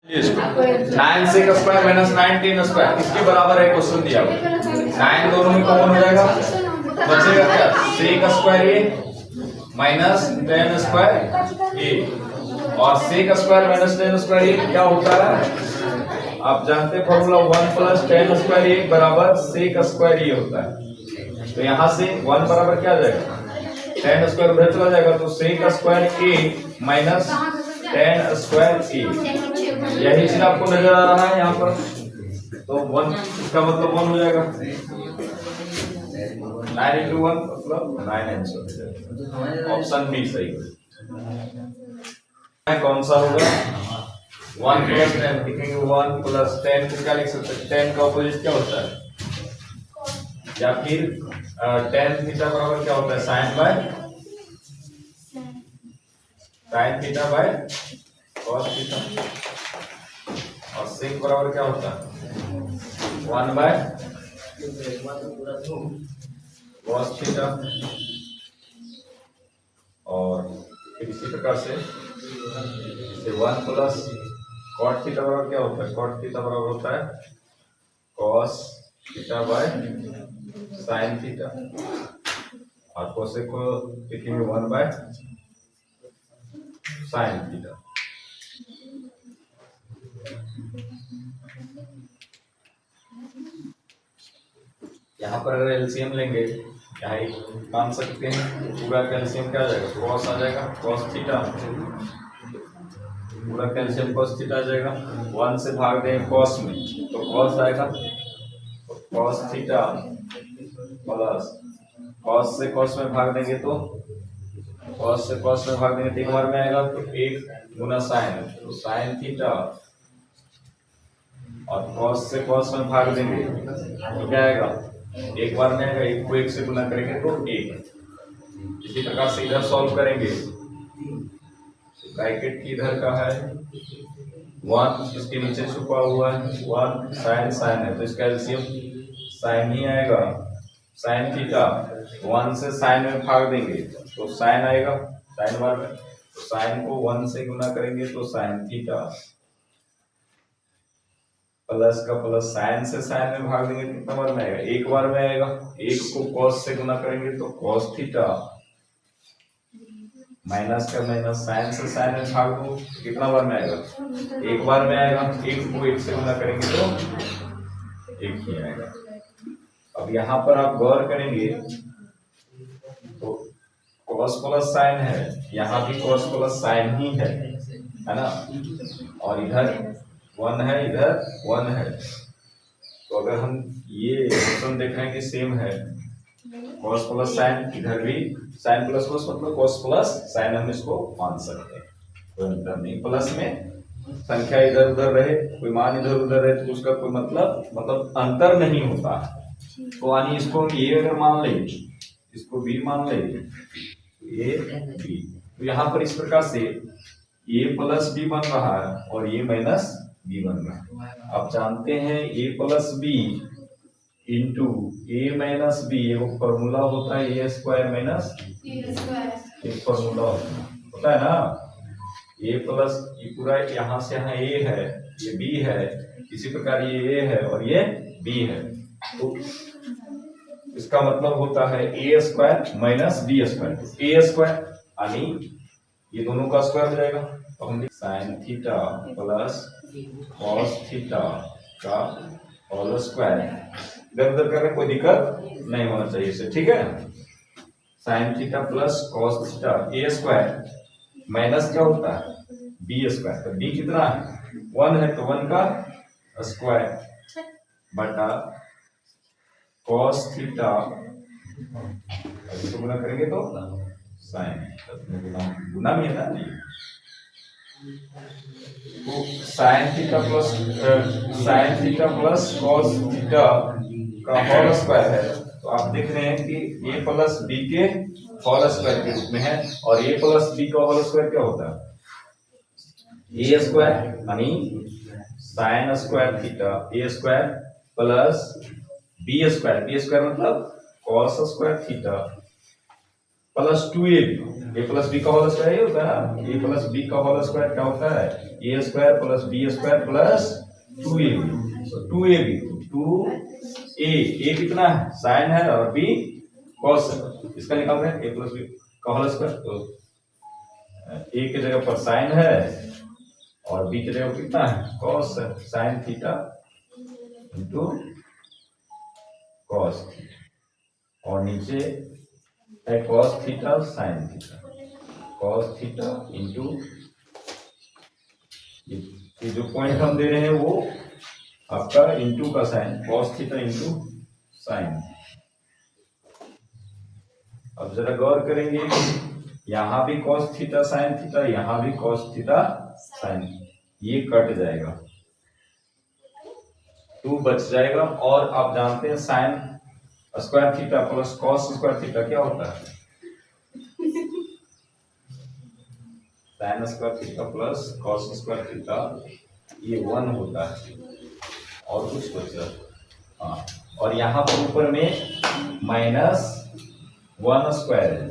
Nine sec square minus 19 square इसके बराबर है क्वेश्चन दिया हुआ। 9 दोनों में कॉमन हो जाएगा, बचेगा क्या? सेक स्क्वायर ए माइनस 10 स्क्वायर ए, और सेक स्क्वायर माइनस 10 स्क्वायर ए क्या होता है? आप जानते हैं फॉर्मूला 1 प्लस 10 स्क्वायर ए बराबर सेक स्क्वायर ए होता है। तो यहाँ से 1 बराबर क्या आ जाएगा? 10 स्क्वायर उधर चला जाएगा, तो सेक स्क्वायर ए माइनस 10 स्क्वायर ए, यही चीज आपको नजर आ रहा है यहाँ पर। तो 1 इसका मतलब 1 हो जाएगा, 9 into 1 मतलब 9 आंसर। ऑप्शन बी सही है। कौन सा होगा? 1 प्लस 10 लिखेंगे, 1 प्लस 10 को क्या लिख सकते हैं? 10 का ऑपोजिट क्या होता है? या फिर tan थीटा बराबर क्या होता है? Sine theta by cos theta, और सेक बराबर क्या होता है? 1 बाय कॉस थीटा, और फिर इसी प्रकार से 1 प्लस कॉट थीटा बराबर क्या होता है? कॉट थीटा बराबर होता है cos theta by sine theta, और कोसेक को लिखेंगे 1 बाय साइन थीटा। यहाँ पर अगर एलसीएम लेंगे, यहाँ एक मान सकते हैं, पूरा कैल्शियम क्या आ जाएगा? कॉस आ जाएगा, कॉस थीटा, पूरा कैल्शियम कॉस थीटा आ जाएगा। 1 से भाग दें कॉस में तो कॉस आएगा, तो कॉस थीटा प्लस कॉस से कॉस में भाग देंगे तो कॉस से कॉस में भाग देंगे तो एक बार में आएगा, तो 1 गुना साइन, तो साइन थीटा, और कॉस से कॉस में भाग देंगे तो क्या आएगा? एक बार में आएगा, 1 को 1 से गुना करेंगे तो 1। इसी प्रकार से इधर सॉल्व करेंगे, ब्रैकेट की इधर का है 1, इसके नीचे छुपा हुआ है 1, साइन साइन है तो इसका एलसीएम साइन ही आएगा, साइन थीटा। 1 से साइन में भाग देंगे तो साइन आएगा, साइन बार में, तो साइन को 1 से गुना करेंगे तो साइन थीटा, प्लस का प्लस साइन से साइन में भाग देंगे कितना बार में आएगा? एक बार में आएगा। 1 को कॉस से गुना करेंगे तो कॉस थीटा, माइनस का माइनस साइन से साइन में भाग दो कितना बार में आएगा? एक बार में आएगा। 1 को 1 से गुना करेंगे तो 1 ही आएगा। अब यहाँ पर आप गौर करेंगे तो कॉस प्लस साइन है, यहाँ भी कॉस प्लस साइन ही है ना, और इधर 1 है, इधर 1 है। तो अगर हम ये ऑप्शन देख रहे हैं कि सेम है, कॉस प्लस साइन, इधर भी साइन प्लस कॉस मतलब कॉस प्लस साइन, हम इसको मान सकते हैं, कोई अंतर नहीं। प्लस में संख्या इधर उधर रहे, कोई मान इधर उधर रहे तो उसका कोई मतलब अंतर नहीं होता। तो यानी इसको हम ए अगर मान ले, इसको बी मान ले, ए बी, तो यहाँ पर इस प्रकार से ए प्लस बी बन रहा है और ए माइनस बी बन रहा है। आप जानते हैं ए प्लस बी इंटू ए माइनस बी, एक फॉर्मूला होता है ए स्क्वायर माइनस एक फॉर्मूला होता है ना। ए प्लस ये पूरा यहाँ से यहाँ ए है, ये बी है, इसी प्रकार ये ए है और ये बी है, तो इसका मतलब होता है A square minus B square. A square यानी ये दोनों का स्क्वायर हो जाएगा, तो हम sign theta plus cos theta का होल स्क्वायर, इधर उधर करने कोई दिक्कत नहीं होना चाहिए इसे, ठीक है। Sine theta plus cos theta, A square minus क्या होता है? बी स्क्वायर, तो बी कितना है? 1 है, तो 1 का स्क्वायर बटा कॉस थीटा, इसको गुना करेंगे तो साइन, गुना में है ना, तो sine theta plus cos theta का होल स्क्वायर है। तो आप देख रहे हैं कि ए प्लस बी के होल स्क्वायर के रूप में है, और ए प्लस बी का होल स्क्वायर क्या होता है? ए स्क्वायर यानी sine square theta A square plus B square, B square मतलब cos square theta plus 2ab, A plus B का होल स्क्वायर ये होता है ना, ए प्लस बी का होल स्क्वायर क्या होता है, A square plus B square plus 2ab, तो 2ab 2a, ए कितना है साइन है और बी कॉस है, इसका निकाल रहे हैं ए प्लस बी का होल स्क्वायर, तो ए की जगह पर साइन है और बी की जगह पर कितना है कॉस है, साइन थीटा इंटू कॉस, और नीचे है cos theta sine theta, cos theta into ये जो पॉइंट हम दे रहे हैं वो आपका इंटू का sine, cos theta into sine. अब जरा गौर करेंगे, यहां भी कॉस थीटा साइन थीटा, यहां भी कॉस थीटा साइन, ये कट जाएगा, 2 बच जाएगा, और आप जानते हैं sign square theta plus cos square theta क्या होता है, sign square theta plus cos square theta ये 1 होता है, और कुछ बचा, हाँ, और यहाँ पर ऊपर में माइनस 1 स्क्वायर है,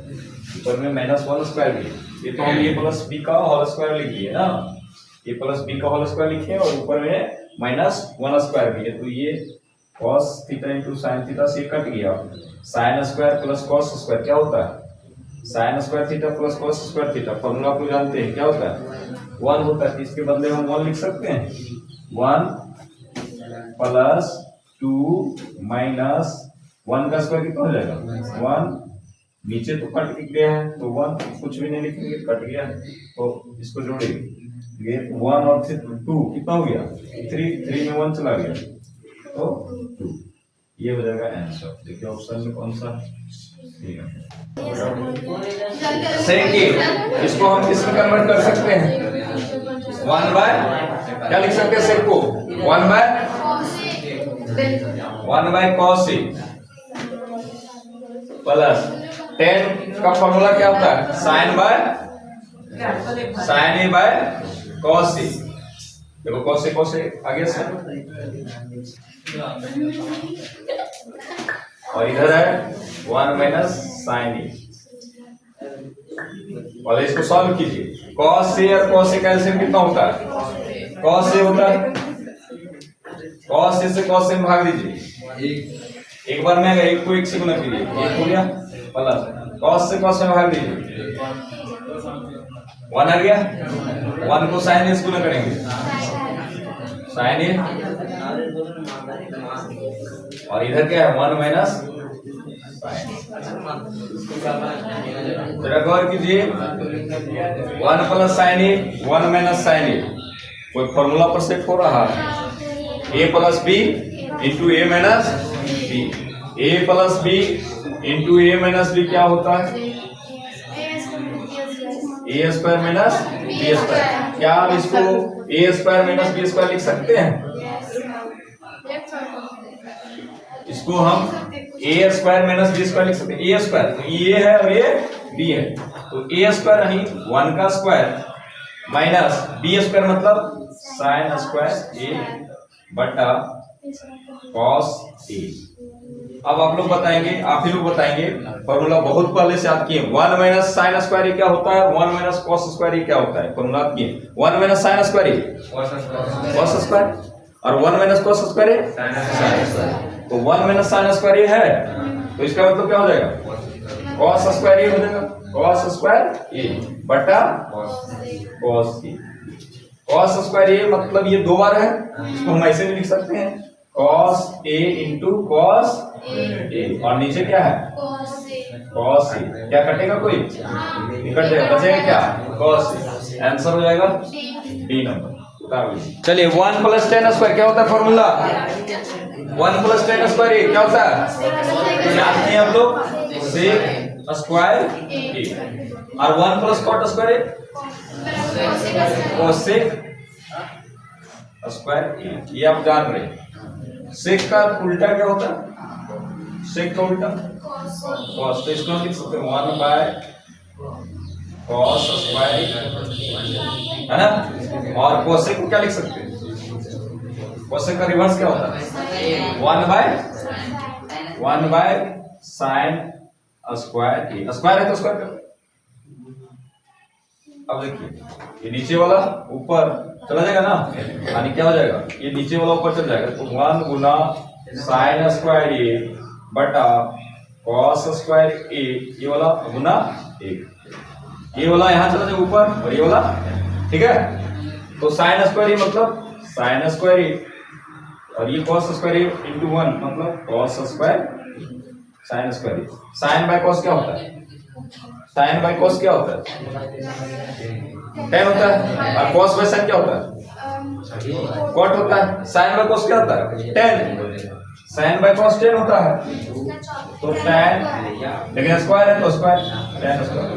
ऊपर में माइनस 1 स्क्वायर भी, ये तो हम ए प्लस बी का होल स्क्वायर लिख दिए ना, ए प्लस बी का होल स्क्वायर लिखे और ऊपर में माइनस 1 स्क्वायर भी है, तो ये cos theta into sine theta से कट गया, sine square plus cos square क्या होता है, sign square theta plus cos square theta, formula आपको जानते हैं क्या होता है 1 होता है, इसके बदले हम 1 लिख सकते हैं, 1 प्लस 2 माइनस 1 का स्क्वायर कितना हो जाएगा 1, नीचे तो कट गया है तो 1 कुछ भी नहीं लिखेंगे, कट गया है तो इसको जोड़ेंगे, ये 1 और 2 कितना हो गया 3 में 1 चला गया तो 2, ये हो जाएगा आंसर। देखिए ऑप्शन में कौन सा ठीक है, इसको हम किसमें कन्वर्ट कर सकते हैं 1 बाय क्या लिख सकते हैं सेक को 1 बाय cos a प्लस 10 का फॉर्मूला क्या होता है sine A by cos a, देखो cos a आगे से, और इधर है 1 माइनस साइन ए, और इसको सॉल्व कीजिए, cos a और cos a का एलसीएम कितना होता है cos a होता है, cos a से cos a में भाग दीजिए, एक बार में आएगा, एक को एक से गुना कीजिए, एक हो गया प्लस cos से cos में भाग दीजिए, 1 आ गया, 1 को sin से गुना करेंगे sin a, और इधर क्या है 1 माइनस sin, जरा गौर कीजिए 1 plus sin a 1 minus sin a, कोई फॉर्मूला पर सेट हो रहा है, a plus b into a minus b, a plus b into a minus b क्या होता है a square minus b square, क्या आप इसको a square minus b square लिख सकते हैं, इसको हम a square minus b square लिख सकते हैं, a स्क्वायर तो ये है और ये b है, तो a स्क्वायर यानी 1 का स्क्वायर माइनस b स्क्वायर मतलब साइन स्क्वायर a बटा cos a। अब आप लोग बताएंगे, आप ही लोग बताएंगे, फॉर्मूला बहुत पहले से याद किए, 1 माइनस साइन स्क्वायर क्या होता है, 1 माइनस cos स्क्वायर क्या होता है, फॉर्मूला याद किए, 1 minus sine square cos square और 1 minus cos square sin square, तो 1 माइनस साइन स्क्वायर है, तो इसका मतलब क्या हो जाएगा cos स्क्वायर हो जाएगा, cos स्क्वायर a बटा cos a, cos square a मतलब ये 2 बार है, इसको हम ऐसे भी लिख सकते हैं cos a into cos a, और नीचे क्या है cos a, क्या कटेगा कोई कट जाएगा, बचेगा क्या cos a, आंसर हो जाएगा डी नंबर। चलिए 1 प्लस 10 स्क्वायर क्या होता है फॉर्मूला, 1 प्लस 10 स्क्वायर क्या होता है याद किए हम लोग सेक स्क्वायर a, और 1 plus cot square cosec square a, ये आप जान रहे हैं। सेक का उल्टा क्या होता है, सेक का उल्टा cos, तो इसको हम लिख सकते हैं 1 बाय cos स्क्वायर है ना, और कोसेक को क्या लिख सकते हैं, कोसेक का रिवर्स क्या होता है 1 by sin square a, square है तो स्क्वायर अब देखिए ये नीचे वाला ऊपर चला जाएगा ना, यानी क्या हो जाएगा, ये नीचे वाला ऊपर चल जाएगा, तो 1 गुना साइन स्क्वायर ए बटा कॉस स्क्वायर ए, ये वाला गुना 1, ये वाला यहाँ चला जाएगा ऊपर और ये वाला, ठीक है। तो साइन स्क्वायर ए मतलब साइन स्क्वायर ए और ये कॉस स्क्वायर ए इंटू 1 मतलब cos square sine square A. Sine by cos क्या होता है, साइन बाय कॉस क्या होता है, tan होता है, और कॉस बाय साइन क्या होता है, कॉट होता है। साइन बाय कॉस क्या होता है, tan, sine by cos tan होता है, तो tan, लेकिन स्क्वायर है तो स्क्वायर tan स्क्वायर।